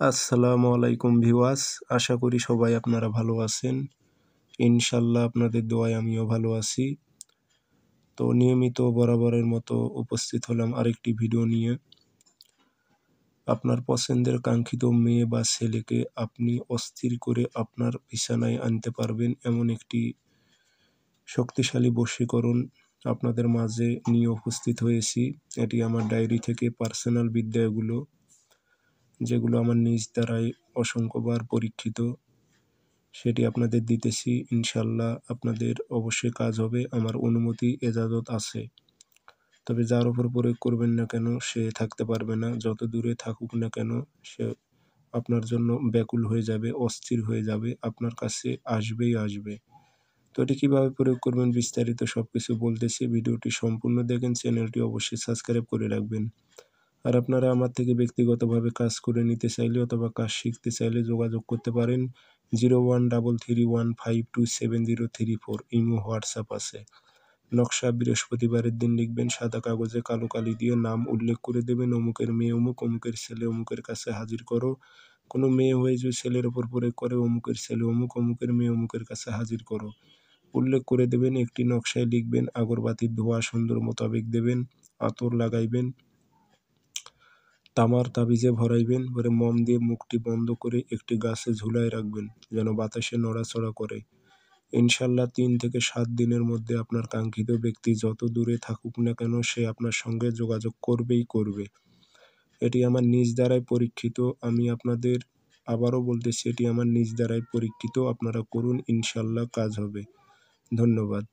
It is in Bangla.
আসসালামু আলাইকুম ভিউয়ার্স, আশা করি সবাই আপনারা ভালো আছেন। ইনশাল্লাহ আপনাদের দোয়ায় আমিও ভালো আছি। তো নিয়মিত বরাবরের মতো উপস্থিত হলাম আরেকটি ভিডিও নিয়ে। আপনার পছন্দের কাঙ্ক্ষিত মেয়ে বা ছেলেকে আপনি অস্থির করে আপনার বিছানায় আনতে পারবেন এমন একটি শক্তিশালী বশীকরণ আপনাদের মাঝে নিয়ে উপস্থিত হয়েছি। এটি আমার ডায়েরি থেকে পার্সোনাল বিদ্যাগুলো, যেগুলো আমার নিজ দ্বারাই অসংখ্যবার পরীক্ষিত, সেটি আপনাদের দিতেছি। ইনশাল্লাহ আপনাদের অবশ্যই কাজ হবে, আমার অনুমতি এজাজত আছে। তবে যার উপর প্রয়োগ করবেন না কেন সে থাকতে পারবে না, যত দূরে থাকুক না কেন সে আপনার জন্য ব্যাকুল হয়ে যাবে, অস্থির হয়ে যাবে, আপনার কাছে আসবেই আসবে। তো এটি কীভাবে প্রয়োগ করবেন বিস্তারিত সবকিছু বলতেছি, ভিডিওটি সম্পূর্ণ দেখেন, চ্যানেলটি অবশ্যই সাবস্ক্রাইব করে রাখবেন। আর আপনারা আমার থেকে ব্যক্তিগতভাবে কাজ করে নিতে চাইলে অথবা কাজ শিখতে চাইলে যোগাযোগ করতে পারেন 013315270334। ইমো, হোয়াটসঅ্যাপ আছে। নকশা বৃহস্পতিবারের দিন লিখবেন, সাদা কাগজে কালো কালি দিয়ে নাম উল্লেখ করে দেবেন, অমুকের মেয়ে অমুক, অমুকের ছেলে অমুকের কাছে হাজির করো। কোনো মেয়ে হয়ে যদি ছেলের ওপর প্রয়োগ করে, অমুকের ছেলে অমুক, অমুকের মেয়ে অমুকের কাছে হাজির করো উল্লেখ করে দেবেন। একটি নকশায় লিখবেন, আগরবাতির ধোঁয়া সুন্দর মোতাবেক দেবেন, আতর লাগাইবেন, তামার তাবিজে ভরাইবেন, পরে মোম দিয়ে মুখটি বন্ধ করে একটি গাছে ঝুলায় রাখবেন যেন বাতাসে নড়াচড়া করে। ইনশাল্লাহ 3 থেকে 7 দিনের মধ্যে আপনার কাঙ্ক্ষিত ব্যক্তি যত দূরে থাকুক না কেন সে আপনার সঙ্গে যোগাযোগ করবেই করবে। এটি আমার নিজ দ্বারাই পরীক্ষিত। আমি আপনাদের আবারও বলতেছি, এটি আমার নিজ দ্বারাই পরীক্ষিত। আপনারা করুন, ইনশাল্লাহ কাজ হবে। ধন্যবাদ।